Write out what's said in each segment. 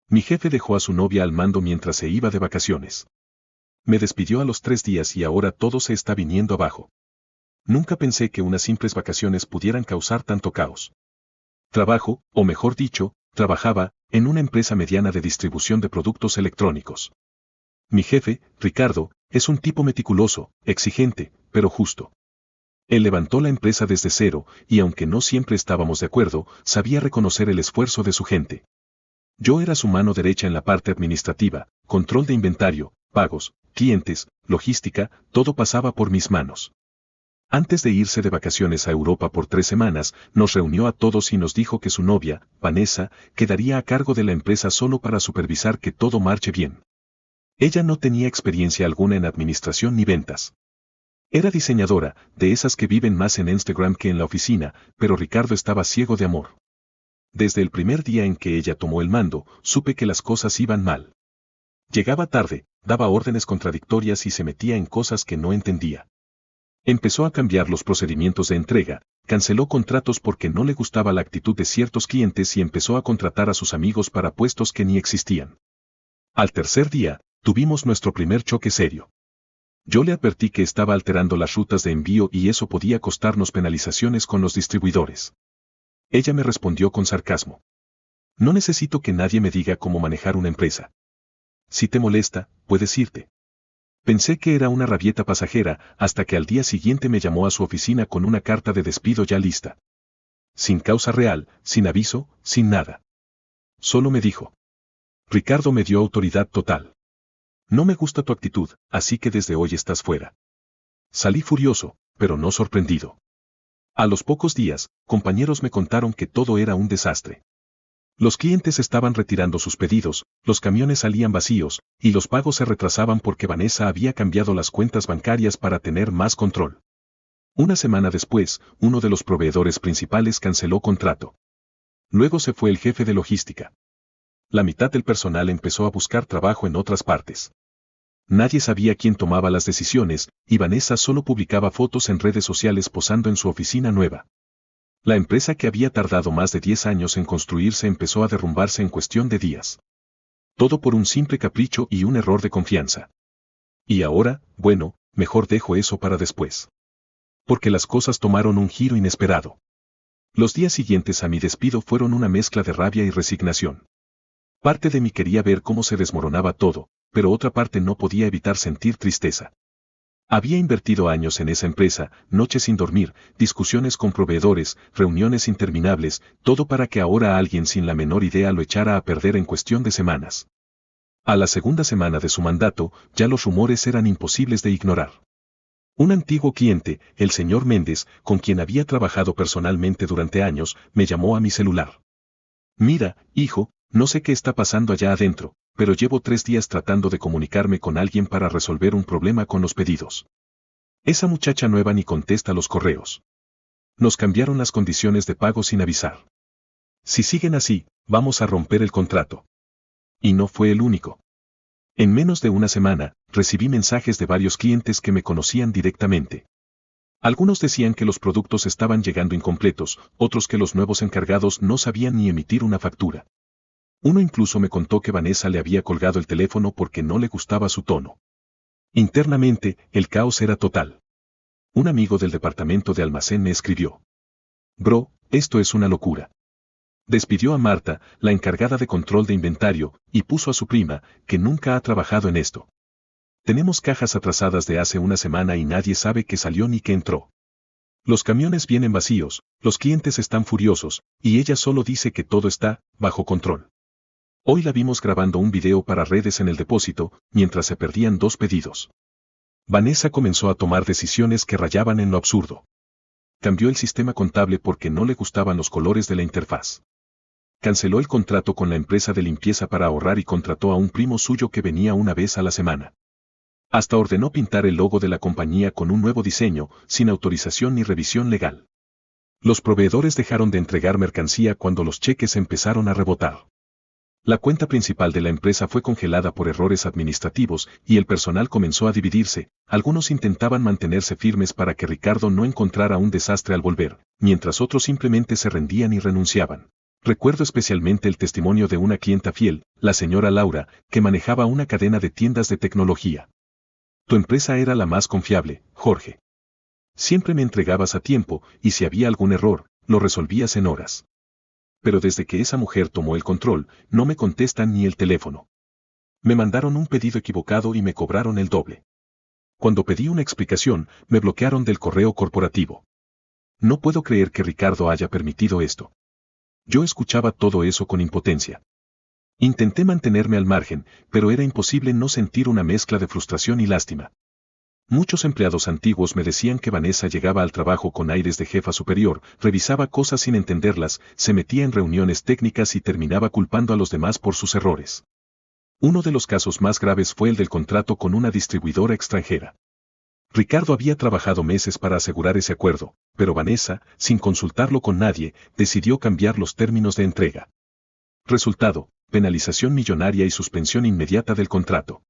Mi jefe dejó a su novia al mando mientras se iba de vacaciones. Me despidió a los 3 días y ahora todo se está viniendo abajo. Nunca pensé que unas simples vacaciones pudieran causar tanto caos. Trabajo, o mejor dicho, trabajaba, en una empresa mediana de distribución de productos electrónicos. Mi jefe, Ricardo, es un tipo meticuloso, exigente, pero justo. Él levantó la empresa desde cero, y aunque no siempre estábamos de acuerdo, sabía reconocer el esfuerzo de su gente. Yo era su mano derecha en la parte administrativa, control de inventario, pagos, clientes, logística, todo pasaba por mis manos. Antes de irse de vacaciones a Europa por 3 semanas, nos reunió a todos y nos dijo que su novia, Vanessa, quedaría a cargo de la empresa solo para supervisar que todo marche bien. Ella no tenía experiencia alguna en administración ni ventas. Era diseñadora, de esas que viven más en Instagram que en la oficina, pero Ricardo estaba ciego de amor. Desde el primer día en que ella tomó el mando, supe que las cosas iban mal. Llegaba tarde, daba órdenes contradictorias y se metía en cosas que no entendía. Empezó a cambiar los procedimientos de entrega, canceló contratos porque no le gustaba la actitud de ciertos clientes y empezó a contratar a sus amigos para puestos que ni existían. Al tercer día, tuvimos nuestro primer choque serio. Yo le advertí que estaba alterando las rutas de envío y eso podía costarnos penalizaciones con los distribuidores. Ella me respondió con sarcasmo. No necesito que nadie me diga cómo manejar una empresa. Si te molesta, puedes irte. Pensé que era una rabieta pasajera, hasta que al día siguiente me llamó a su oficina con una carta de despido ya lista. Sin causa real, sin aviso, sin nada. Solo me dijo. Ricardo me dio autoridad total. No me gusta tu actitud, así que desde hoy estás fuera. Salí furioso, pero no sorprendido. A los pocos días, compañeros me contaron que todo era un desastre. Los clientes estaban retirando sus pedidos, los camiones salían vacíos, y los pagos se retrasaban porque Vanessa había cambiado las cuentas bancarias para tener más control. Una semana después, uno de los proveedores principales canceló contrato. Luego se fue el jefe de logística. La mitad del personal empezó a buscar trabajo en otras partes. Nadie sabía quién tomaba las decisiones, y Vanessa solo publicaba fotos en redes sociales posando en su oficina nueva. La empresa que había tardado más de 10 años en construirse empezó a derrumbarse en cuestión de días. Todo por un simple capricho y un error de confianza. Y ahora, bueno, mejor dejo eso para después. Porque las cosas tomaron un giro inesperado. Los días siguientes a mi despido fueron una mezcla de rabia y resignación. Parte de mí quería ver cómo se desmoronaba todo, pero otra parte no podía evitar sentir tristeza. Había invertido años en esa empresa, noches sin dormir, discusiones con proveedores, reuniones interminables, todo para que ahora alguien sin la menor idea lo echara a perder en cuestión de semanas. A la segunda semana de su mandato, ya los rumores eran imposibles de ignorar. Un antiguo cliente, el señor Méndez, con quien había trabajado personalmente durante años, me llamó a mi celular. Mira, hijo, no sé qué está pasando allá adentro, pero llevo 3 días tratando de comunicarme con alguien para resolver un problema con los pedidos. Esa muchacha nueva ni contesta los correos. Nos cambiaron las condiciones de pago sin avisar. Si siguen así, vamos a romper el contrato. Y no fue el único. En menos de una semana, recibí mensajes de varios clientes que me conocían directamente. Algunos decían que los productos estaban llegando incompletos, otros que los nuevos encargados no sabían ni emitir una factura. Uno incluso me contó que Vanessa le había colgado el teléfono porque no le gustaba su tono. Internamente, el caos era total. Un amigo del departamento de almacén me escribió. Bro, esto es una locura. Despidió a Marta, la encargada de control de inventario, y puso a su prima, que nunca ha trabajado en esto. Tenemos cajas atrasadas de hace una semana y nadie sabe qué salió ni qué entró. Los camiones vienen vacíos, los clientes están furiosos, y ella solo dice que todo está bajo control. Hoy la vimos grabando un video para redes en el depósito, mientras se perdían 2 pedidos. Vanessa comenzó a tomar decisiones que rayaban en lo absurdo. Cambió el sistema contable porque no le gustaban los colores de la interfaz. Canceló el contrato con la empresa de limpieza para ahorrar y contrató a un primo suyo que venía una vez a la semana. Hasta ordenó pintar el logo de la compañía con un nuevo diseño, sin autorización ni revisión legal. Los proveedores dejaron de entregar mercancía cuando los cheques empezaron a rebotar. La cuenta principal de la empresa fue congelada por errores administrativos y el personal comenzó a dividirse. Algunos intentaban mantenerse firmes para que Ricardo no encontrara un desastre al volver, mientras otros simplemente se rendían y renunciaban. Recuerdo especialmente el testimonio de una clienta fiel, la señora Laura, que manejaba una cadena de tiendas de tecnología. Tu empresa era la más confiable, Jorge. Siempre me entregabas a tiempo, y si había algún error, lo resolvías en horas. Pero desde que esa mujer tomó el control, no me contestan ni el teléfono. Me mandaron un pedido equivocado y me cobraron el doble. Cuando pedí una explicación, me bloquearon del correo corporativo. No puedo creer que Ricardo haya permitido esto. Yo escuchaba todo eso con impotencia. Intenté mantenerme al margen, pero era imposible no sentir una mezcla de frustración y lástima. Muchos empleados antiguos me decían que Vanessa llegaba al trabajo con aires de jefa superior, revisaba cosas sin entenderlas, se metía en reuniones técnicas y terminaba culpando a los demás por sus errores. Uno de los casos más graves fue el del contrato con una distribuidora extranjera. Ricardo había trabajado meses para asegurar ese acuerdo, pero Vanessa, sin consultarlo con nadie, decidió cambiar los términos de entrega. Resultado, penalización millonaria y suspensión inmediata del contrato.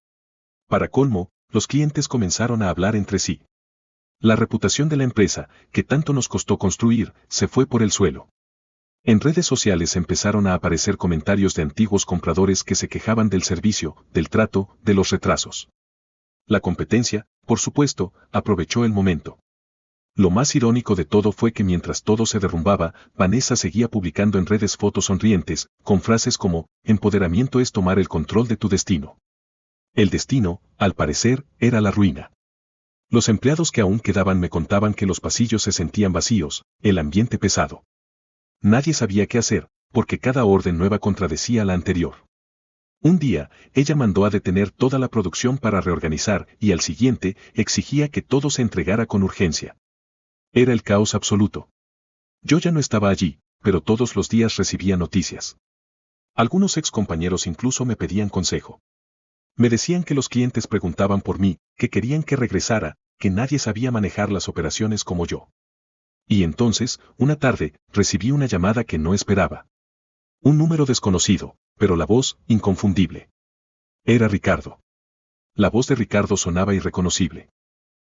Para colmo, los clientes comenzaron a hablar entre sí. La reputación de la empresa, que tanto nos costó construir, se fue por el suelo. En redes sociales empezaron a aparecer comentarios de antiguos compradores que se quejaban del servicio, del trato, de los retrasos. La competencia, por supuesto, aprovechó el momento. Lo más irónico de todo fue que mientras todo se derrumbaba, Vanessa seguía publicando en redes fotos sonrientes, con frases como, empoderamiento es tomar el control de tu destino. El destino, al parecer, era la ruina. Los empleados que aún quedaban me contaban que los pasillos se sentían vacíos, el ambiente pesado. Nadie sabía qué hacer, porque cada orden nueva contradecía a la anterior. Un día, ella mandó a detener toda la producción para reorganizar y al siguiente exigía que todo se entregara con urgencia. Era el caos absoluto. Yo ya no estaba allí, pero todos los días recibía noticias. Algunos excompañeros incluso me pedían consejo. Me decían que los clientes preguntaban por mí, que querían que regresara, que nadie sabía manejar las operaciones como yo. Y entonces, una tarde, recibí una llamada que no esperaba. Un número desconocido, pero la voz, inconfundible. Era Ricardo. La voz de Ricardo sonaba irreconocible.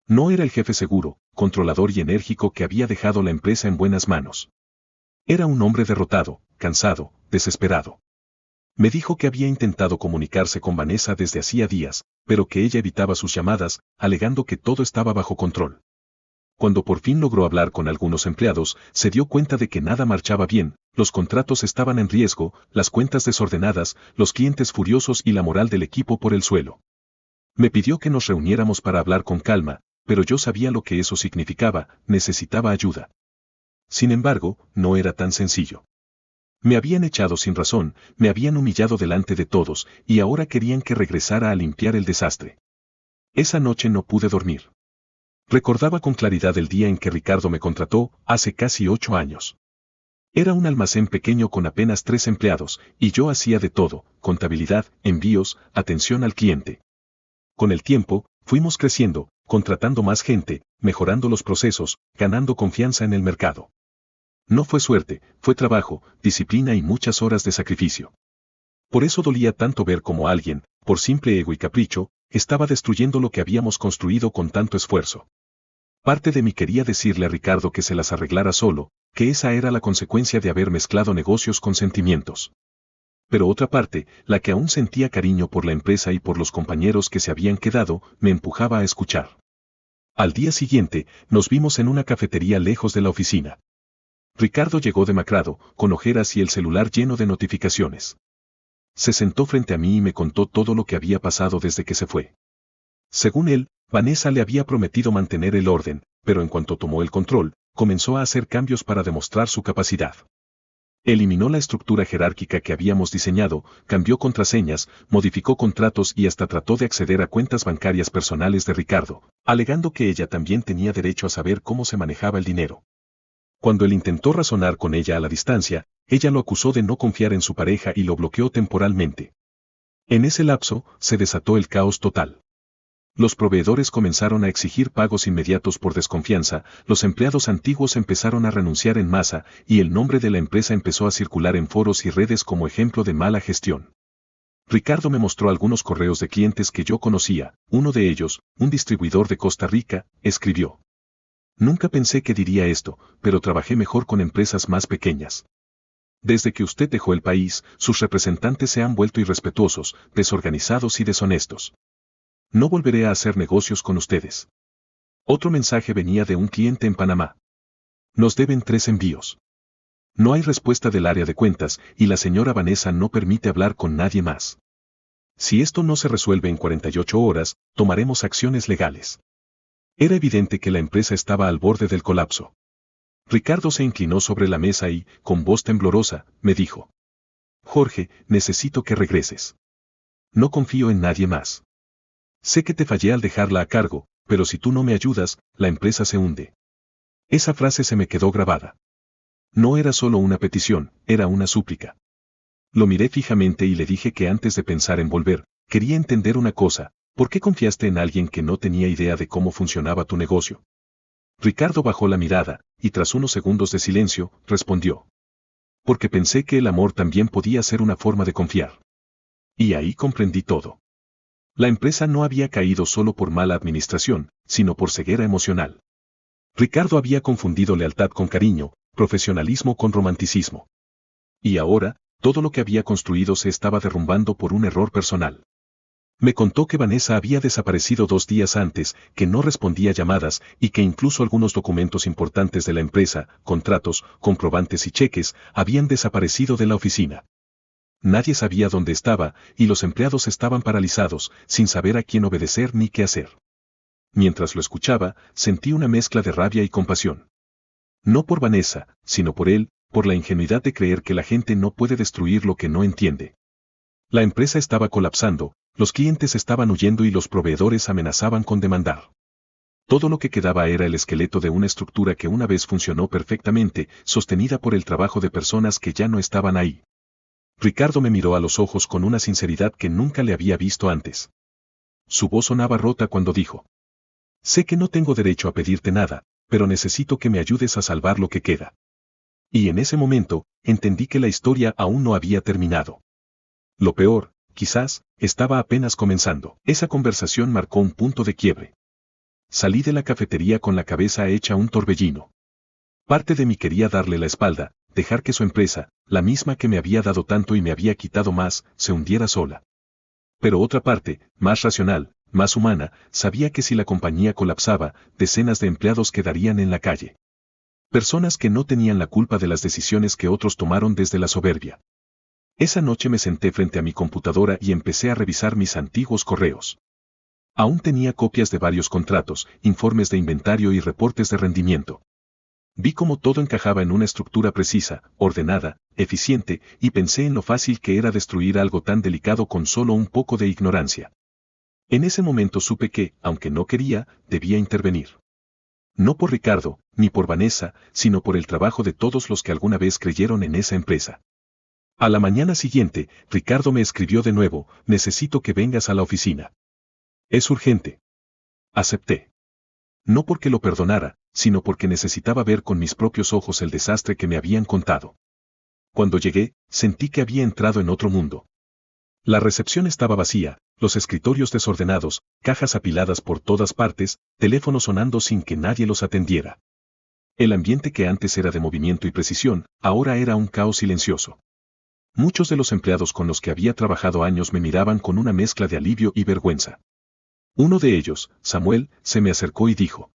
No era el jefe seguro, controlador y enérgico que había dejado la empresa en buenas manos. Era un hombre derrotado, cansado, desesperado. Me dijo que había intentado comunicarse con Vanessa desde hacía días, pero que ella evitaba sus llamadas, alegando que todo estaba bajo control. Cuando por fin logró hablar con algunos empleados, se dio cuenta de que nada marchaba bien, los contratos estaban en riesgo, las cuentas desordenadas, los clientes furiosos y la moral del equipo por el suelo. Me pidió que nos reuniéramos para hablar con calma, pero yo sabía lo que eso significaba, necesitaba ayuda. Sin embargo, no era tan sencillo. Me habían echado sin razón, me habían humillado delante de todos, y ahora querían que regresara a limpiar el desastre. Esa noche no pude dormir. Recordaba con claridad el día en que Ricardo me contrató, hace casi 8 años. Era un almacén pequeño con apenas 3 empleados, y yo hacía de todo, contabilidad, envíos, atención al cliente. Con el tiempo, fuimos creciendo, contratando más gente, mejorando los procesos, ganando confianza en el mercado. No fue suerte, fue trabajo, disciplina y muchas horas de sacrificio. Por eso dolía tanto ver cómo alguien, por simple ego y capricho, estaba destruyendo lo que habíamos construido con tanto esfuerzo. Parte de mí quería decirle a Ricardo que se las arreglara solo, que esa era la consecuencia de haber mezclado negocios con sentimientos. Pero otra parte, la que aún sentía cariño por la empresa y por los compañeros que se habían quedado, me empujaba a escuchar. Al día siguiente, nos vimos en una cafetería lejos de la oficina. Ricardo llegó demacrado, con ojeras y el celular lleno de notificaciones. Se sentó frente a mí y me contó todo lo que había pasado desde que se fue. Según él, Vanessa le había prometido mantener el orden, pero en cuanto tomó el control, comenzó a hacer cambios para demostrar su capacidad. Eliminó la estructura jerárquica que habíamos diseñado, cambió contraseñas, modificó contratos y hasta trató de acceder a cuentas bancarias personales de Ricardo, alegando que ella también tenía derecho a saber cómo se manejaba el dinero. Cuando él intentó razonar con ella a la distancia, ella lo acusó de no confiar en su pareja y lo bloqueó temporalmente. En ese lapso, se desató el caos total. Los proveedores comenzaron a exigir pagos inmediatos por desconfianza, los empleados antiguos empezaron a renunciar en masa, y el nombre de la empresa empezó a circular en foros y redes como ejemplo de mala gestión. Ricardo me mostró algunos correos de clientes que yo conocía, uno de ellos, un distribuidor de Costa Rica, escribió: Nunca pensé que diría esto, pero trabajé mejor con empresas más pequeñas. Desde que usted dejó el país, sus representantes se han vuelto irrespetuosos, desorganizados y deshonestos. No volveré a hacer negocios con ustedes. Otro mensaje venía de un cliente en Panamá. Nos deben 3 envíos. No hay respuesta del área de cuentas y la señora Vanessa no permite hablar con nadie más. Si esto no se resuelve en 48 horas, tomaremos acciones legales. Era evidente que la empresa estaba al borde del colapso. Ricardo se inclinó sobre la mesa y, con voz temblorosa, me dijo: Jorge, necesito que regreses. No confío en nadie más. Sé que te fallé al dejarla a cargo, pero si tú no me ayudas, la empresa se hunde. Esa frase se me quedó grabada. No era solo una petición, era una súplica. Lo miré fijamente y le dije que antes de pensar en volver, quería entender una cosa: ¿por qué confiaste en alguien que no tenía idea de cómo funcionaba tu negocio? Ricardo bajó la mirada, y tras unos segundos de silencio, respondió: porque pensé que el amor también podía ser una forma de confiar. Y ahí comprendí todo. La empresa no había caído solo por mala administración, sino por ceguera emocional. Ricardo había confundido lealtad con cariño, profesionalismo con romanticismo. Y ahora, todo lo que había construido se estaba derrumbando por un error personal. Me contó que Vanessa había desaparecido 2 días antes, que no respondía llamadas y que incluso algunos documentos importantes de la empresa, contratos, comprobantes y cheques, habían desaparecido de la oficina. Nadie sabía dónde estaba y los empleados estaban paralizados, sin saber a quién obedecer ni qué hacer. Mientras lo escuchaba, sentí una mezcla de rabia y compasión. No por Vanessa, sino por él, por la ingenuidad de creer que la gente no puede destruir lo que no entiende. La empresa estaba colapsando, los clientes estaban huyendo y los proveedores amenazaban con demandar. Todo lo que quedaba era el esqueleto de una estructura que una vez funcionó perfectamente, sostenida por el trabajo de personas que ya no estaban ahí. Ricardo me miró a los ojos con una sinceridad que nunca le había visto antes. Su voz sonaba rota cuando dijo: sé que no tengo derecho a pedirte nada, pero necesito que me ayudes a salvar lo que queda. Y en ese momento, entendí que la historia aún no había terminado. Lo peor, quizás, estaba apenas comenzando. Esa conversación marcó un punto de quiebre. Salí de la cafetería con la cabeza hecha un torbellino. Parte de mí quería darle la espalda, dejar que su empresa, la misma que me había dado tanto y me había quitado más, se hundiera sola. Pero otra parte, más racional, más humana, sabía que si la compañía colapsaba, decenas de empleados quedarían en la calle. Personas que no tenían la culpa de las decisiones que otros tomaron desde la soberbia. Esa noche me senté frente a mi computadora y empecé a revisar mis antiguos correos. Aún tenía copias de varios contratos, informes de inventario y reportes de rendimiento. Vi cómo todo encajaba en una estructura precisa, ordenada, eficiente, y pensé en lo fácil que era destruir algo tan delicado con solo un poco de ignorancia. En ese momento supe que, aunque no quería, debía intervenir. No por Ricardo, ni por Vanessa, sino por el trabajo de todos los que alguna vez creyeron en esa empresa. A la mañana siguiente, Ricardo me escribió de nuevo: necesito que vengas a la oficina. Es urgente. Acepté. No porque lo perdonara, sino porque necesitaba ver con mis propios ojos el desastre que me habían contado. Cuando llegué, sentí que había entrado en otro mundo. La recepción estaba vacía, los escritorios desordenados, cajas apiladas por todas partes, teléfonos sonando sin que nadie los atendiera. El ambiente que antes era de movimiento y precisión, ahora era un caos silencioso. Muchos de los empleados con los que había trabajado años me miraban con una mezcla de alivio y vergüenza. Uno de ellos, Samuel, se me acercó y dijo: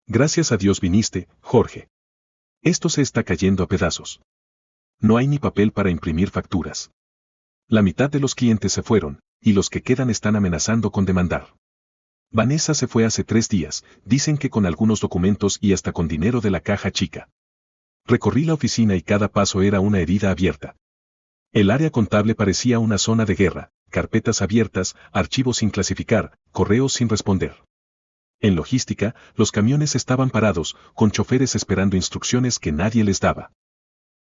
gracias a Dios viniste, Jorge. Esto se está cayendo a pedazos. No hay ni papel para imprimir facturas. La mitad de los clientes se fueron, y los que quedan están amenazando con demandar. Vanessa se fue hace 3 días, dicen que con algunos documentos y hasta con dinero de la caja chica. Recorrí la oficina y cada paso era una herida abierta. El área contable parecía una zona de guerra, carpetas abiertas, archivos sin clasificar, correos sin responder. En logística, los camiones estaban parados, con choferes esperando instrucciones que nadie les daba.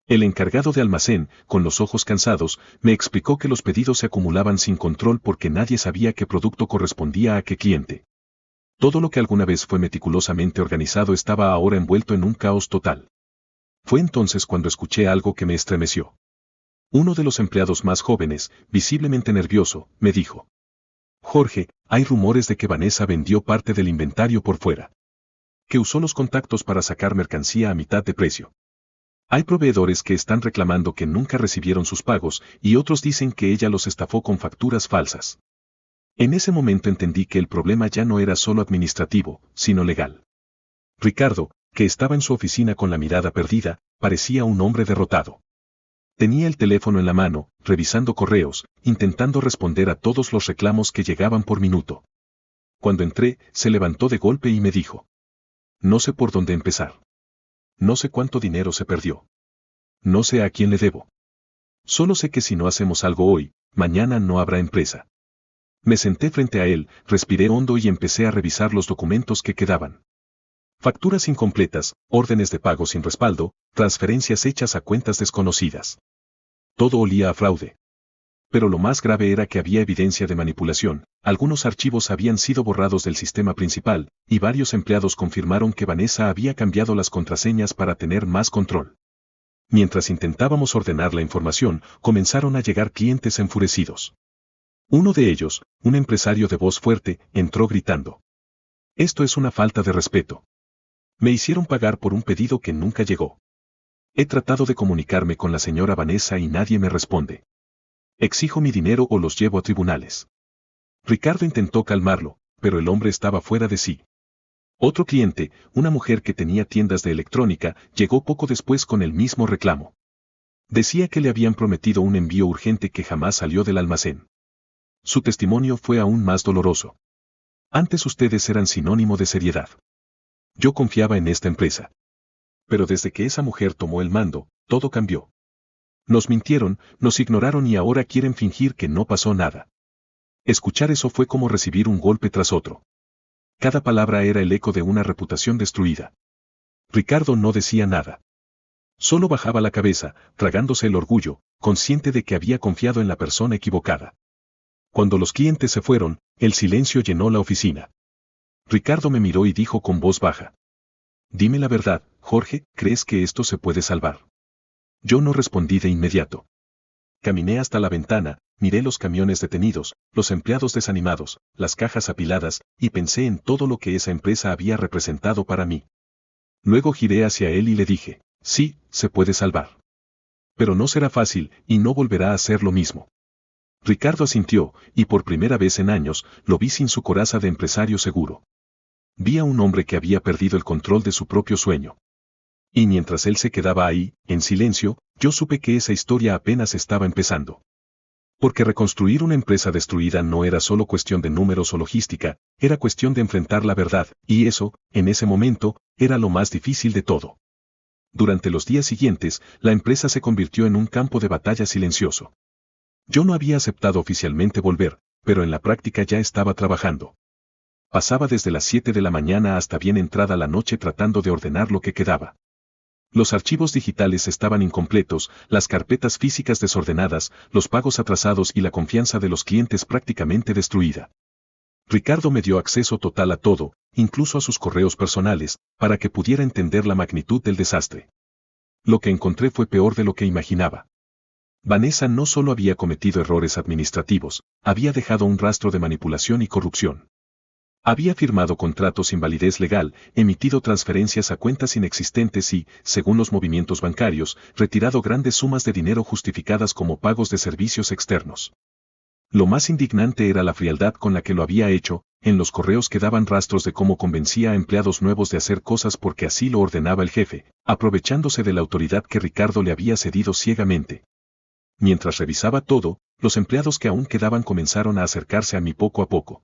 El encargado de almacén, con los ojos cansados, me explicó que los pedidos se acumulaban sin control porque nadie sabía qué producto correspondía a qué cliente. Todo lo que alguna vez fue meticulosamente organizado estaba ahora envuelto en un caos total. Fue entonces cuando escuché algo que me estremeció. Uno de los empleados más jóvenes, visiblemente nervioso, me dijo: Jorge, hay rumores de que Vanessa vendió parte del inventario por fuera. Que usó los contactos para sacar mercancía a mitad de precio. Hay proveedores que están reclamando que nunca recibieron sus pagos y otros dicen que ella los estafó con facturas falsas. En ese momento entendí que el problema ya no era solo administrativo, sino legal. Ricardo, que estaba en su oficina con la mirada perdida, parecía un hombre derrotado. Tenía el teléfono en la mano, revisando correos, intentando responder a todos los reclamos que llegaban por minuto. Cuando entré, se levantó de golpe y me dijo: no sé por dónde empezar. No sé cuánto dinero se perdió. No sé a quién le debo. Solo sé que si no hacemos algo hoy, mañana no habrá empresa. Me senté frente a él, respiré hondo y empecé a revisar los documentos que quedaban. Facturas incompletas, órdenes de pago sin respaldo, transferencias hechas a cuentas desconocidas. Todo olía a fraude. Pero lo más grave era que había evidencia de manipulación. Algunos archivos habían sido borrados del sistema principal, y varios empleados confirmaron que Vanessa había cambiado las contraseñas para tener más control. Mientras intentábamos ordenar la información, comenzaron a llegar clientes enfurecidos. Uno de ellos, un empresario de voz fuerte, entró gritando: esto es una falta de respeto. Me hicieron pagar por un pedido que nunca llegó. He tratado de comunicarme con la señora Vanessa y nadie me responde. Exijo mi dinero o los llevo a tribunales. Ricardo intentó calmarlo, pero el hombre estaba fuera de sí. Otro cliente, una mujer que tenía tiendas de electrónica, llegó poco después con el mismo reclamo. Decía que le habían prometido un envío urgente que jamás salió del almacén. Su testimonio fue aún más doloroso. Antes ustedes eran sinónimo de seriedad. Yo confiaba en esta empresa. Pero desde que esa mujer tomó el mando, todo cambió. Nos mintieron, nos ignoraron y ahora quieren fingir que no pasó nada. Escuchar eso fue como recibir un golpe tras otro. Cada palabra era el eco de una reputación destruida. Ricardo no decía nada. Solo bajaba la cabeza, tragándose el orgullo, consciente de que había confiado en la persona equivocada. Cuando los clientes se fueron, el silencio llenó la oficina. Ricardo me miró y dijo con voz baja: dime la verdad, Jorge, ¿crees que esto se puede salvar? Yo no respondí de inmediato. Caminé hasta la ventana, miré los camiones detenidos, los empleados desanimados, las cajas apiladas, y pensé en todo lo que esa empresa había representado para mí. Luego giré hacia él y le dije: sí, se puede salvar. Pero no será fácil, y no volverá a ser lo mismo. Ricardo asintió, y por primera vez en años, lo vi sin su coraza de empresario seguro. Vi a un hombre que había perdido el control de su propio sueño. Y mientras él se quedaba ahí, en silencio, yo supe que esa historia apenas estaba empezando. Porque reconstruir una empresa destruida no era solo cuestión de números o logística, era cuestión de enfrentar la verdad, y eso, en ese momento, era lo más difícil de todo. Durante los días siguientes, la empresa se convirtió en un campo de batalla silencioso. Yo no había aceptado oficialmente volver, pero en la práctica ya estaba trabajando. Pasaba desde las 7 de la mañana hasta bien entrada la noche tratando de ordenar lo que quedaba. Los archivos digitales estaban incompletos, las carpetas físicas desordenadas, los pagos atrasados y la confianza de los clientes prácticamente destruida. Ricardo me dio acceso total a todo, incluso a sus correos personales, para que pudiera entender la magnitud del desastre. Lo que encontré fue peor de lo que imaginaba. Vanessa no solo había cometido errores administrativos, había dejado un rastro de manipulación y corrupción. Había firmado contratos sin validez legal, emitido transferencias a cuentas inexistentes y, según los movimientos bancarios, retirado grandes sumas de dinero justificadas como pagos de servicios externos. Lo más indignante era la frialdad con la que lo había hecho. En los correos quedaban rastros de cómo convencía a empleados nuevos de hacer cosas porque así lo ordenaba el jefe, aprovechándose de la autoridad que Ricardo le había cedido ciegamente. Mientras revisaba todo, los empleados que aún quedaban comenzaron a acercarse a mí poco a poco.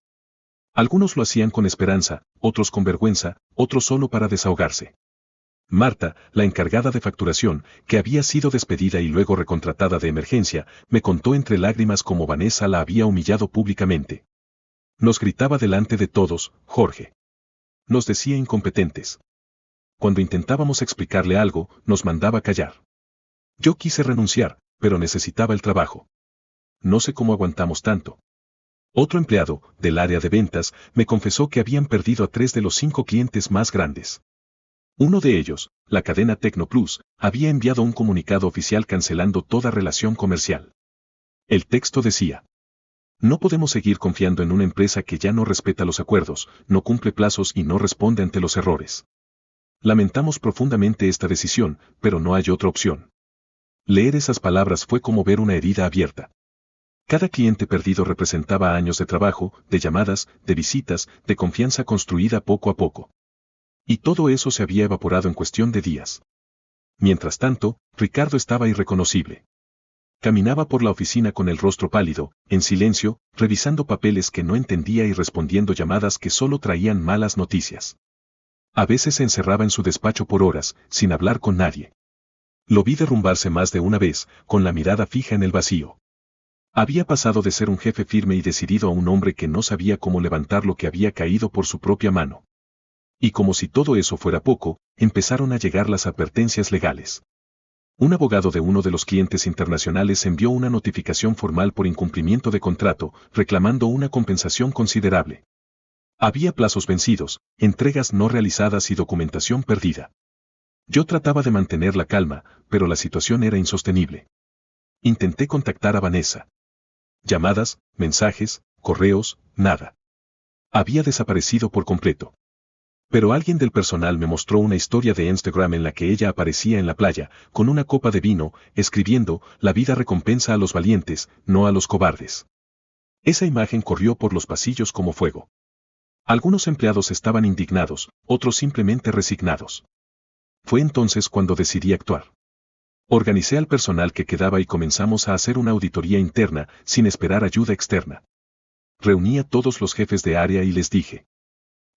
Algunos lo hacían con esperanza, otros con vergüenza, otros solo para desahogarse. Marta, la encargada de facturación, que había sido despedida y luego recontratada de emergencia, me contó entre lágrimas cómo Vanessa la había humillado públicamente. Nos gritaba delante de todos: Jorge. Nos decía incompetentes. Cuando intentábamos explicarle algo, nos mandaba callar. Yo quise renunciar, pero necesitaba el trabajo. No sé cómo aguantamos tanto. Otro empleado, del área de ventas, me confesó que habían perdido a 3 de los 5 clientes más grandes. Uno de ellos, la cadena Tecnoplus, había enviado un comunicado oficial cancelando toda relación comercial. El texto decía: no podemos seguir confiando en una empresa que ya no respeta los acuerdos, no cumple plazos y no responde ante los errores. Lamentamos profundamente esta decisión, pero no hay otra opción. Leer esas palabras fue como ver una herida abierta. Cada cliente perdido representaba años de trabajo, de llamadas, de visitas, de confianza construida poco a poco. Y todo eso se había evaporado en cuestión de días. Mientras tanto, Ricardo estaba irreconocible. Caminaba por la oficina con el rostro pálido, en silencio, revisando papeles que no entendía y respondiendo llamadas que solo traían malas noticias. A veces se encerraba en su despacho por horas, sin hablar con nadie. Lo vi derrumbarse más de una vez, con la mirada fija en el vacío. Había pasado de ser un jefe firme y decidido a un hombre que no sabía cómo levantar lo que había caído por su propia mano. Y como si todo eso fuera poco, empezaron a llegar las advertencias legales. Un abogado de uno de los clientes internacionales envió una notificación formal por incumplimiento de contrato, reclamando una compensación considerable. Había plazos vencidos, entregas no realizadas y documentación perdida. Yo trataba de mantener la calma, pero la situación era insostenible. Intenté contactar a Vanessa. Llamadas, mensajes, correos, nada. Había desaparecido por completo. Pero alguien del personal me mostró una historia de Instagram en la que ella aparecía en la playa, con una copa de vino, escribiendo, «La vida recompensa a los valientes, no a los cobardes». Esa imagen corrió por los pasillos como fuego. Algunos empleados estaban indignados, otros simplemente resignados. Fue entonces cuando decidí actuar. Organicé al personal que quedaba y comenzamos a hacer una auditoría interna, sin esperar ayuda externa. Reuní a todos los jefes de área y les dije: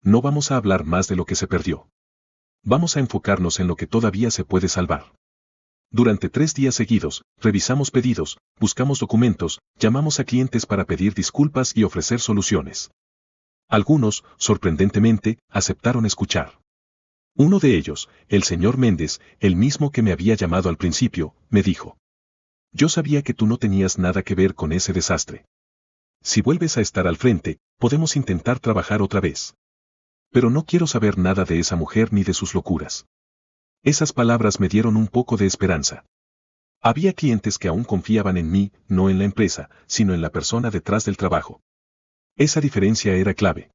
no vamos a hablar más de lo que se perdió. Vamos a enfocarnos en lo que todavía se puede salvar. Durante 3 días seguidos, revisamos pedidos, buscamos documentos, llamamos a clientes para pedir disculpas y ofrecer soluciones. Algunos, sorprendentemente, aceptaron escuchar. Uno de ellos, el señor Méndez, el mismo que me había llamado al principio, me dijo: yo sabía que tú no tenías nada que ver con ese desastre. Si vuelves a estar al frente, podemos intentar trabajar otra vez. Pero no quiero saber nada de esa mujer ni de sus locuras. Esas palabras me dieron un poco de esperanza. Había clientes que aún confiaban en mí, no en la empresa, sino en la persona detrás del trabajo. Esa diferencia era clave.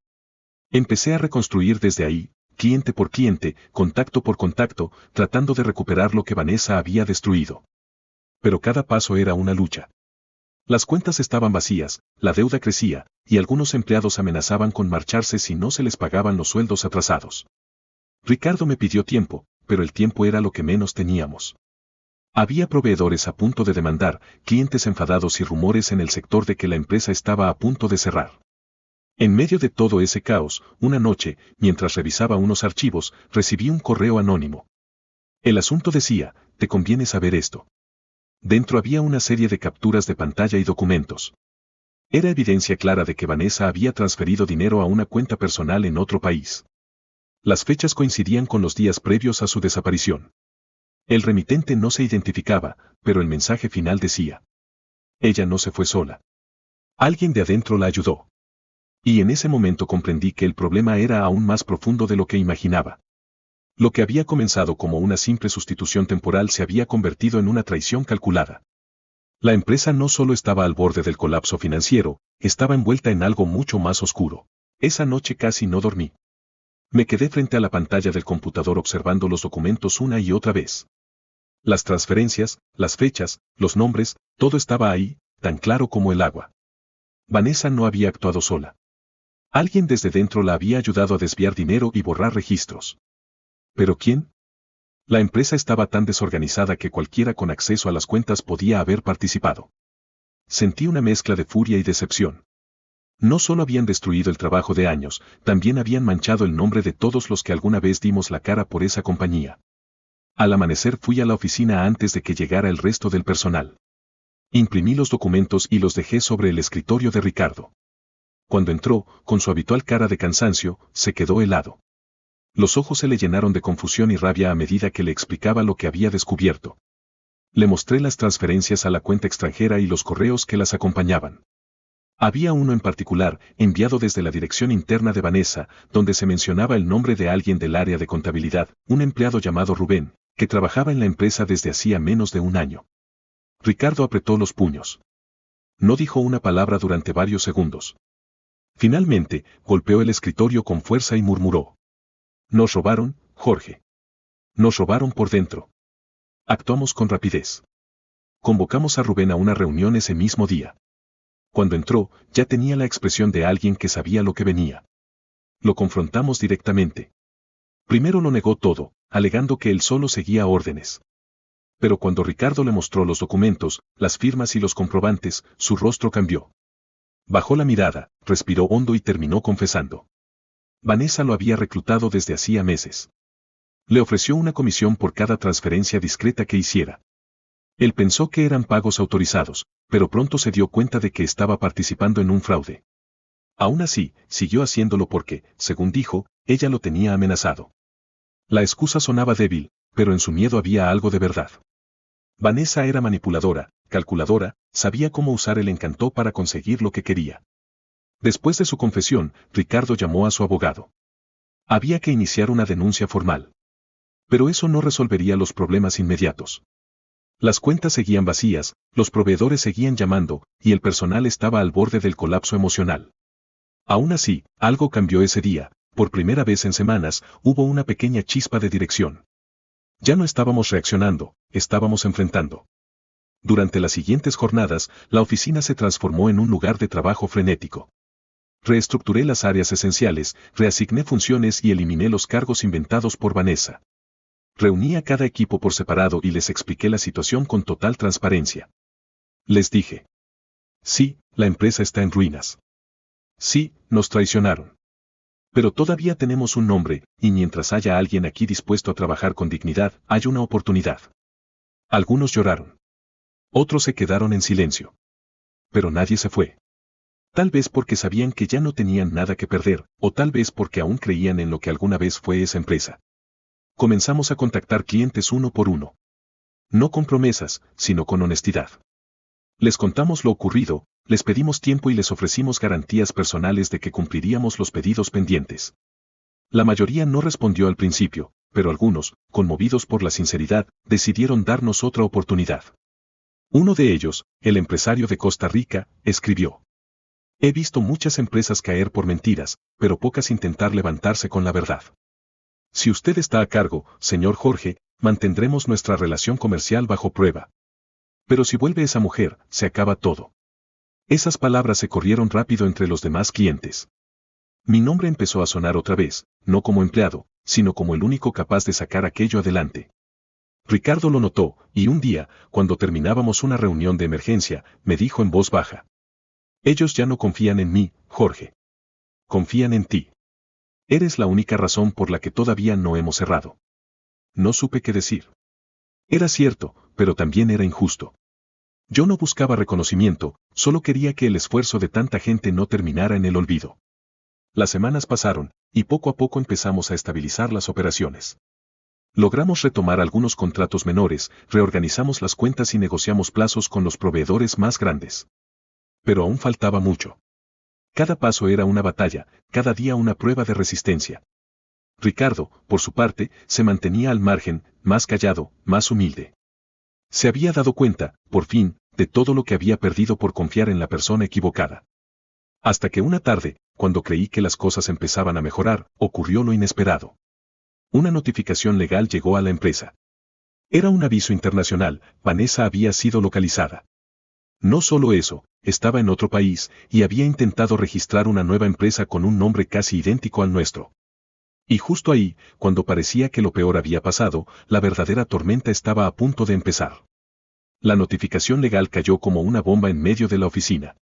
Empecé a reconstruir desde ahí, cliente por cliente, contacto por contacto, tratando de recuperar lo que Vanessa había destruido. Pero cada paso era una lucha. Las cuentas estaban vacías, la deuda crecía, y algunos empleados amenazaban con marcharse si no se les pagaban los sueldos atrasados. Ricardo me pidió tiempo, pero el tiempo era lo que menos teníamos. Había proveedores a punto de demandar, clientes enfadados y rumores en el sector de que la empresa estaba a punto de cerrar. En medio de todo ese caos, una noche, mientras revisaba unos archivos, recibí un correo anónimo. El asunto decía: te conviene saber esto. Dentro había una serie de capturas de pantalla y documentos. Era evidencia clara de que Vanessa había transferido dinero a una cuenta personal en otro país. Las fechas coincidían con los días previos a su desaparición. El remitente no se identificaba, pero el mensaje final decía: ella no se fue sola. Alguien de adentro la ayudó. Y en ese momento comprendí que el problema era aún más profundo de lo que imaginaba. Lo que había comenzado como una simple sustitución temporal se había convertido en una traición calculada. La empresa no solo estaba al borde del colapso financiero, estaba envuelta en algo mucho más oscuro. Esa noche casi no dormí. Me quedé frente a la pantalla del computador observando los documentos una y otra vez. Las transferencias, las fechas, los nombres, todo estaba ahí, tan claro como el agua. Vanessa no había actuado sola. Alguien desde dentro la había ayudado a desviar dinero y borrar registros. ¿Pero quién? La empresa estaba tan desorganizada que cualquiera con acceso a las cuentas podía haber participado. Sentí una mezcla de furia y decepción. No solo habían destruido el trabajo de años, también habían manchado el nombre de todos los que alguna vez dimos la cara por esa compañía. Al amanecer fui a la oficina antes de que llegara el resto del personal. Imprimí los documentos y los dejé sobre el escritorio de Ricardo. Cuando entró, con su habitual cara de cansancio, se quedó helado. Los ojos se le llenaron de confusión y rabia a medida que le explicaba lo que había descubierto. Le mostré las transferencias a la cuenta extranjera y los correos que las acompañaban. Había uno en particular, enviado desde la dirección interna de Vanessa, donde se mencionaba el nombre de alguien del área de contabilidad, un empleado llamado Rubén, que trabajaba en la empresa desde hacía menos de un año. Ricardo apretó los puños. No dijo una palabra durante varios segundos. Finalmente, golpeó el escritorio con fuerza y murmuró: nos robaron, Jorge. Nos robaron por dentro. Actuamos con rapidez. Convocamos a Rubén a una reunión ese mismo día. Cuando entró, ya tenía la expresión de alguien que sabía lo que venía. Lo confrontamos directamente. Primero lo negó todo, alegando que él solo seguía órdenes. Pero cuando Ricardo le mostró los documentos, las firmas y los comprobantes, su rostro cambió. Bajó la mirada, respiró hondo y terminó confesando. Vanessa lo había reclutado desde hacía meses. Le ofreció una comisión por cada transferencia discreta que hiciera. Él pensó que eran pagos autorizados, pero pronto se dio cuenta de que estaba participando en un fraude. Aún así, siguió haciéndolo porque, según dijo, ella lo tenía amenazado. La excusa sonaba débil, pero en su miedo había algo de verdad. Vanessa era manipuladora, calculadora, sabía cómo usar el encanto para conseguir lo que quería. Después de su confesión, Ricardo llamó a su abogado. Había que iniciar una denuncia formal. Pero eso no resolvería los problemas inmediatos. Las cuentas seguían vacías, los proveedores seguían llamando, y el personal estaba al borde del colapso emocional. Aún así, algo cambió ese día. Por primera vez en semanas, hubo una pequeña chispa de dirección. Ya no estábamos reaccionando, estábamos enfrentando. Durante las siguientes jornadas, la oficina se transformó en un lugar de trabajo frenético. Reestructuré las áreas esenciales, reasigné funciones y eliminé los cargos inventados por Vanessa. Reuní a cada equipo por separado y les expliqué la situación con total transparencia. Les dije. Sí, la empresa está en ruinas. Sí, nos traicionaron. Pero todavía tenemos un nombre, y mientras haya alguien aquí dispuesto a trabajar con dignidad, hay una oportunidad. Algunos lloraron. Otros se quedaron en silencio. Pero nadie se fue. Tal vez porque sabían que ya no tenían nada que perder, o tal vez porque aún creían en lo que alguna vez fue esa empresa. Comenzamos a contactar clientes uno por uno. No con promesas, sino con honestidad. Les contamos lo ocurrido, les pedimos tiempo y les ofrecimos garantías personales de que cumpliríamos los pedidos pendientes. La mayoría no respondió al principio, pero algunos, conmovidos por la sinceridad, decidieron darnos otra oportunidad. Uno de ellos, el empresario de Costa Rica, escribió. He visto muchas empresas caer por mentiras, pero pocas intentar levantarse con la verdad. Si usted está a cargo, señor Jorge, mantendremos nuestra relación comercial bajo prueba. Pero si vuelve esa mujer, se acaba todo. Esas palabras se corrieron rápido entre los demás clientes. Mi nombre empezó a sonar otra vez, no como empleado, sino como el único capaz de sacar aquello adelante. Ricardo lo notó, y un día, cuando terminábamos una reunión de emergencia, me dijo en voz baja. Ellos ya no confían en mí, Jorge. Confían en ti. Eres la única razón por la que todavía no hemos cerrado. No supe qué decir. Era cierto, pero también era injusto. Yo no buscaba reconocimiento, solo quería que el esfuerzo de tanta gente no terminara en el olvido. Las semanas pasaron, y poco a poco empezamos a estabilizar las operaciones. Logramos retomar algunos contratos menores, reorganizamos las cuentas y negociamos plazos con los proveedores más grandes. Pero aún faltaba mucho. Cada paso era una batalla, cada día una prueba de resistencia. Ricardo, por su parte, se mantenía al margen, más callado, más humilde. Se había dado cuenta, por fin, de todo lo que había perdido por confiar en la persona equivocada. Hasta que una tarde, cuando creí que las cosas empezaban a mejorar, ocurrió lo inesperado. Una notificación legal llegó a la empresa. Era un aviso internacional, Vanessa había sido localizada. No solo eso, estaba en otro país, y había intentado registrar una nueva empresa con un nombre casi idéntico al nuestro. Y justo ahí, cuando parecía que lo peor había pasado, la verdadera tormenta estaba a punto de empezar. La notificación legal cayó como una bomba en medio de la oficina.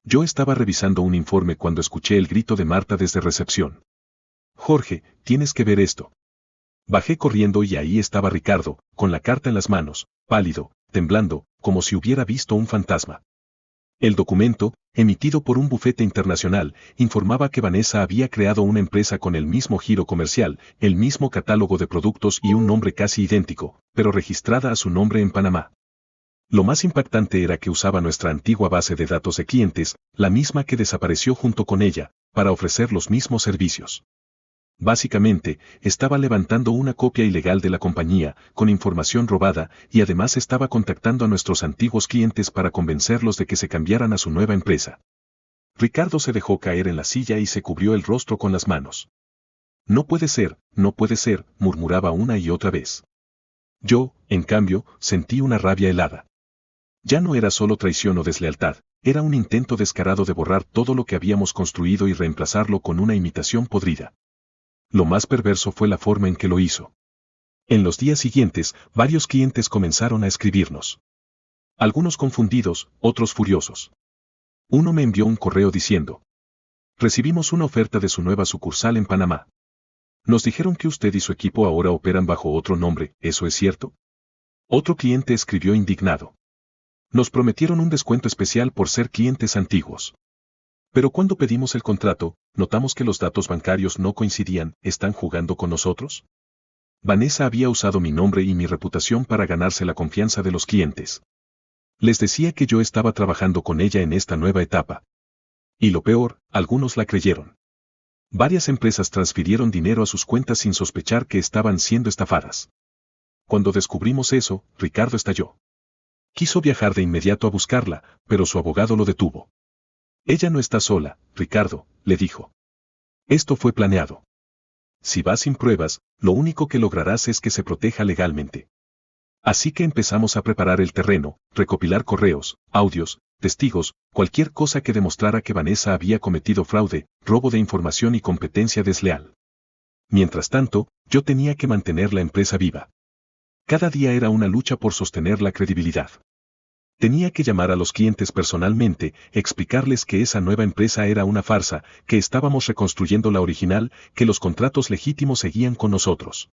Yo estaba revisando un informe cuando escuché el grito de Marta desde recepción. Jorge, tienes que ver esto. Bajé corriendo y ahí estaba Ricardo, con la carta en las manos, pálido, temblando, como si hubiera visto un fantasma. El documento, emitido por un bufete internacional, informaba que Vanessa había creado una empresa con el mismo giro comercial, el mismo catálogo de productos y un nombre casi idéntico, pero registrada a su nombre en Panamá. Lo más impactante era que usaba nuestra antigua base de datos de clientes, la misma que desapareció junto con ella, para ofrecer los mismos servicios. Básicamente, estaba levantando una copia ilegal de la compañía, con información robada, y además estaba contactando a nuestros antiguos clientes para convencerlos de que se cambiaran a su nueva empresa. Ricardo se dejó caer en la silla y se cubrió el rostro con las manos. no puede ser, murmuraba una y otra vez. Yo, en cambio, sentí una rabia helada. Ya no era solo traición o deslealtad, era un intento descarado de borrar todo lo que habíamos construido y reemplazarlo con una imitación podrida. Lo más perverso fue la forma en que lo hizo. En los días siguientes, varios clientes comenzaron a escribirnos. Algunos confundidos, otros furiosos. Uno me envió un correo diciendo: recibimos una oferta de su nueva sucursal en Panamá. Nos dijeron que usted y su equipo ahora operan bajo otro nombre, ¿eso es cierto? Otro cliente escribió indignado. Nos prometieron un descuento especial por ser clientes antiguos. Pero cuando pedimos el contrato, notamos que los datos bancarios no coincidían. ¿Están jugando con nosotros? Vanessa había usado mi nombre y mi reputación para ganarse la confianza de los clientes. Les decía que yo estaba trabajando con ella en esta nueva etapa. Y lo peor, algunos la creyeron. Varias empresas transfirieron dinero a sus cuentas sin sospechar que estaban siendo estafadas. Cuando descubrimos eso, Ricardo estalló. Quiso viajar de inmediato a buscarla, pero su abogado lo detuvo. Ella no está sola, Ricardo, le dijo. Esto fue planeado. Si vas sin pruebas, lo único que lograrás es que se proteja legalmente. Así que empezamos a preparar el terreno, recopilar correos, audios, testigos, cualquier cosa que demostrara que Vanessa había cometido fraude, robo de información y competencia desleal. Mientras tanto, yo tenía que mantener la empresa viva. Cada día era una lucha por sostener la credibilidad. Tenía que llamar a los clientes personalmente, explicarles que esa nueva empresa era una farsa, que estábamos reconstruyendo la original, que los contratos legítimos seguían con nosotros.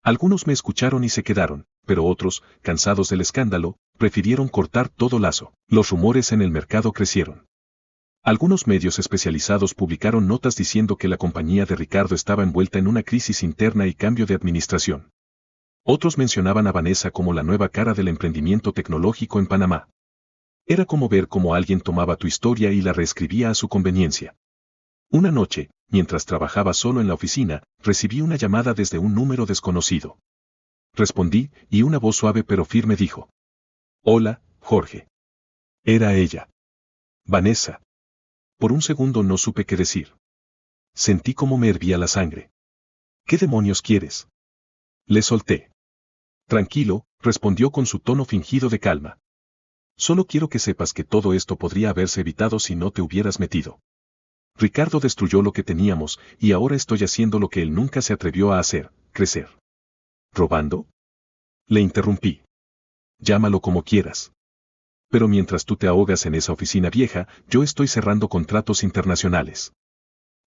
Algunos me escucharon y se quedaron, pero otros, cansados del escándalo, prefirieron cortar todo lazo. Los rumores en el mercado crecieron. Algunos medios especializados publicaron notas diciendo que la compañía de Ricardo estaba envuelta en una crisis interna y cambio de administración. Otros mencionaban a Vanessa como la nueva cara del emprendimiento tecnológico en Panamá. Era como ver cómo alguien tomaba tu historia y la reescribía a su conveniencia. Una noche, mientras trabajaba solo en la oficina, recibí una llamada desde un número desconocido. Respondí, y una voz suave pero firme dijo: hola, Jorge. Era ella. Vanessa. Por un segundo no supe qué decir. Sentí como me hervía la sangre. ¿Qué demonios quieres? Le solté. Tranquilo, respondió con su tono fingido de calma. Solo quiero que sepas que todo esto podría haberse evitado si no te hubieras metido. Ricardo destruyó lo que teníamos, y ahora estoy haciendo lo que él nunca se atrevió a hacer, crecer. ¿Robando? Le interrumpí. Llámalo como quieras. Pero mientras tú te ahogas en esa oficina vieja, yo estoy cerrando contratos internacionales.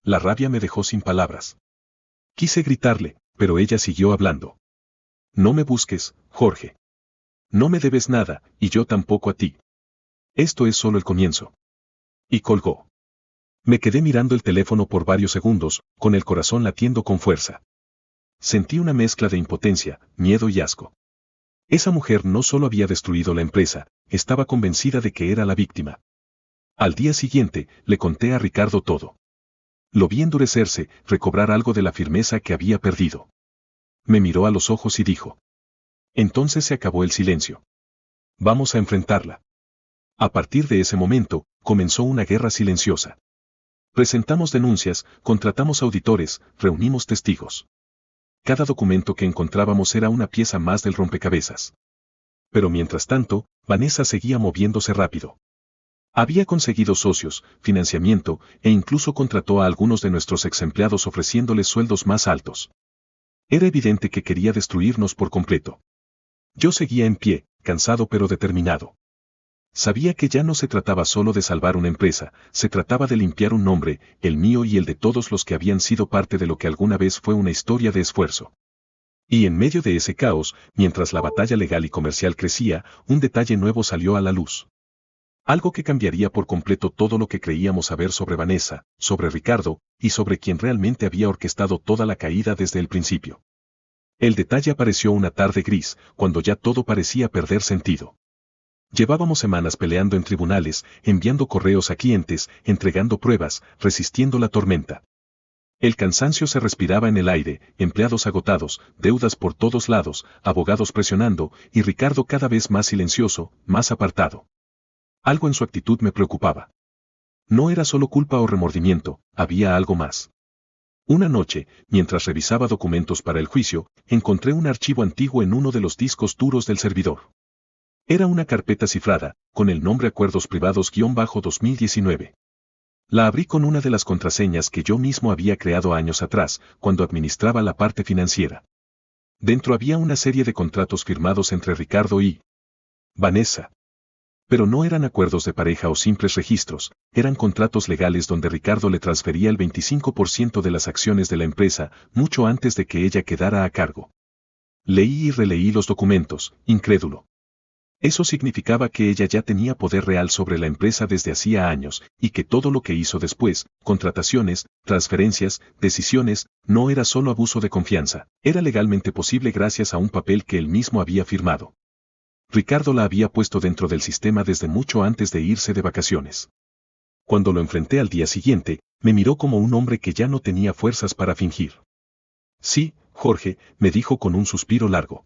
La rabia me dejó sin palabras. Quise gritarle, pero ella siguió hablando. No me busques, Jorge. No me debes nada, y yo tampoco a ti. Esto es solo el comienzo. Y colgó. Me quedé mirando el teléfono por varios segundos, con el corazón latiendo con fuerza. Sentí una mezcla de impotencia, miedo y asco. Esa mujer no solo había destruido la empresa, estaba convencida de que era la víctima. Al día siguiente, le conté a Ricardo todo. Lo vi endurecerse, recobrar algo de la firmeza que había perdido. Me miró a los ojos y dijo: entonces se acabó el silencio. Vamos a enfrentarla. A partir de ese momento, comenzó una guerra silenciosa. Presentamos denuncias, contratamos auditores, reunimos testigos. Cada documento que encontrábamos era una pieza más del rompecabezas. Pero mientras tanto, Vanessa seguía moviéndose rápido. Había conseguido socios, financiamiento, e incluso contrató a algunos de nuestros exempleados ofreciéndoles sueldos más altos. Era evidente que quería destruirnos por completo. Yo seguía en pie, cansado pero determinado. Sabía que ya no se trataba solo de salvar una empresa, se trataba de limpiar un nombre, el mío y el de todos los que habían sido parte de lo que alguna vez fue una historia de esfuerzo. Y en medio de ese caos, mientras la batalla legal y comercial crecía, un detalle nuevo salió a la luz. Algo que cambiaría por completo todo lo que creíamos saber sobre Vanessa, sobre Ricardo, y sobre quien realmente había orquestado toda la caída desde el principio. El detalle apareció una tarde gris, cuando ya todo parecía perder sentido. Llevábamos semanas peleando en tribunales, enviando correos a clientes, entregando pruebas, resistiendo la tormenta. El cansancio se respiraba en el aire, empleados agotados, deudas por todos lados, abogados presionando, y Ricardo cada vez más silencioso, más apartado. Algo en su actitud me preocupaba. No era solo culpa o remordimiento, había algo más. Una noche, mientras revisaba documentos para el juicio, encontré un archivo antiguo en uno de los discos duros del servidor. Era una carpeta cifrada, con el nombre Acuerdos Privados-2019. La abrí con una de las contraseñas que yo mismo había creado años atrás, cuando administraba la parte financiera. Dentro había una serie de contratos firmados entre Ricardo y Vanessa. Pero no eran acuerdos de pareja o simples registros, eran contratos legales donde Ricardo le transfería el 25% de las acciones de la empresa, mucho antes de que ella quedara a cargo. Leí y releí los documentos, incrédulo. Eso significaba que ella ya tenía poder real sobre la empresa desde hacía años, y que todo lo que hizo después, contrataciones, transferencias, decisiones, no era solo abuso de confianza, era legalmente posible gracias a un papel que él mismo había firmado. Ricardo la había puesto dentro del sistema desde mucho antes de irse de vacaciones. Cuando lo enfrenté al día siguiente, me miró como un hombre que ya no tenía fuerzas para fingir. Sí, Jorge, me dijo con un suspiro largo.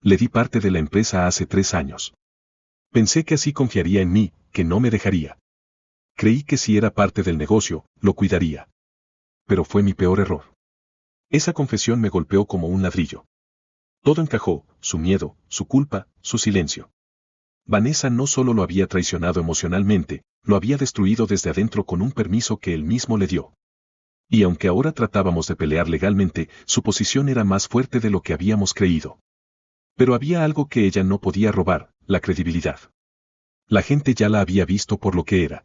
Le di parte de la empresa hace 3 años. Pensé que así confiaría en mí, que no me dejaría. Creí que si era parte del negocio, lo cuidaría. Pero fue mi peor error. Esa confesión me golpeó como un ladrillo. Todo encajó, su miedo, su culpa, su silencio. Vanessa no solo lo había traicionado emocionalmente, lo había destruido desde adentro con un permiso que él mismo le dio. Y aunque ahora tratábamos de pelear legalmente, su posición era más fuerte de lo que habíamos creído. Pero había algo que ella no podía robar, la credibilidad. La gente ya la había visto por lo que era.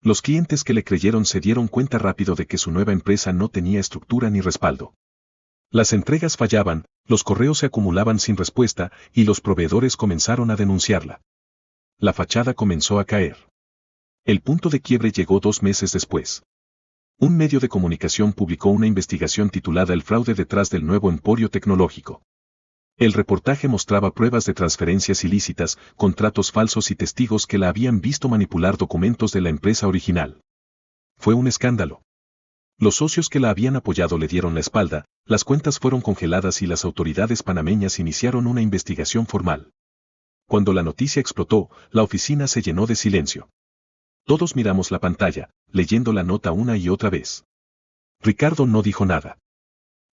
Los clientes que le creyeron se dieron cuenta rápido de que su nueva empresa no tenía estructura ni respaldo. Las entregas fallaban, los correos se acumulaban sin respuesta y los proveedores comenzaron a denunciarla. La fachada comenzó a caer. El punto de quiebre llegó 2 meses después. Un medio de comunicación publicó una investigación titulada El fraude detrás del nuevo emporio tecnológico. El reportaje mostraba pruebas de transferencias ilícitas, contratos falsos y testigos que la habían visto manipular documentos de la empresa original. Fue un escándalo. Los socios que la habían apoyado le dieron la espalda, las cuentas fueron congeladas y las autoridades panameñas iniciaron una investigación formal. Cuando la noticia explotó, la oficina se llenó de silencio. Todos miramos la pantalla, leyendo la nota una y otra vez. Ricardo no dijo nada.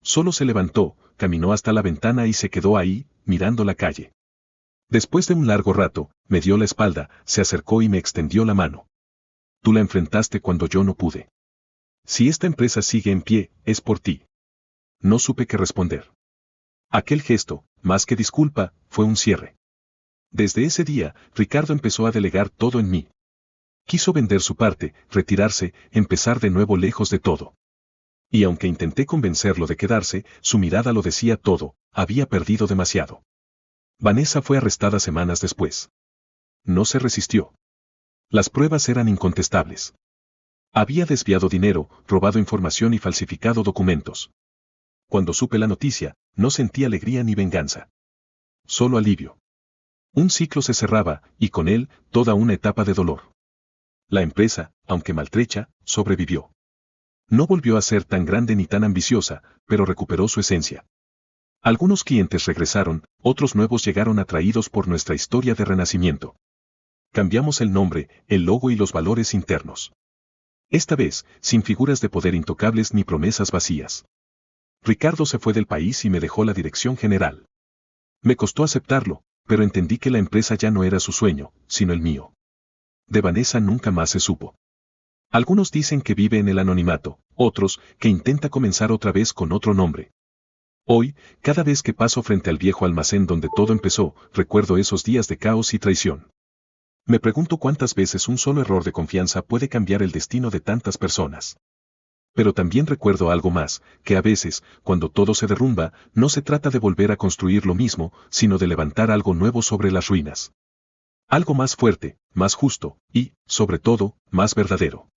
Solo se levantó, caminó hasta la ventana y se quedó ahí, mirando la calle. Después de un largo rato, me dio la espalda, se acercó y me extendió la mano. Tú la enfrentaste cuando yo no pude. Si esta empresa sigue en pie, es por ti. No supe qué responder. Aquel gesto, más que disculpa, fue un cierre. Desde ese día, Ricardo empezó a delegar todo en mí. Quiso vender su parte, retirarse, empezar de nuevo lejos de todo. Y aunque intenté convencerlo de quedarse, su mirada lo decía todo, había perdido demasiado. Vanessa fue arrestada semanas después. No se resistió. Las pruebas eran incontestables. Había desviado dinero, robado información y falsificado documentos. Cuando supe la noticia, no sentí alegría ni venganza. Solo alivio. Un ciclo se cerraba, y con él, toda una etapa de dolor. La empresa, aunque maltrecha, sobrevivió. No volvió a ser tan grande ni tan ambiciosa, pero recuperó su esencia. Algunos clientes regresaron, otros nuevos llegaron atraídos por nuestra historia de renacimiento. Cambiamos el nombre, el logo y los valores internos. Esta vez, sin figuras de poder intocables ni promesas vacías. Ricardo se fue del país y me dejó la dirección general. Me costó aceptarlo, pero entendí que la empresa ya no era su sueño, sino el mío. De Vanessa nunca más se supo. Algunos dicen que vive en el anonimato, otros, que intenta comenzar otra vez con otro nombre. Hoy, cada vez que paso frente al viejo almacén donde todo empezó, recuerdo esos días de caos y traición. Me pregunto cuántas veces un solo error de confianza puede cambiar el destino de tantas personas. Pero también recuerdo algo más, que a veces, cuando todo se derrumba, no se trata de volver a construir lo mismo, sino de levantar algo nuevo sobre las ruinas. Algo más fuerte, más justo, y, sobre todo, más verdadero.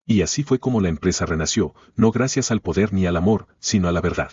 Y así fue como la empresa renació, no gracias al poder ni al amor, sino a la verdad.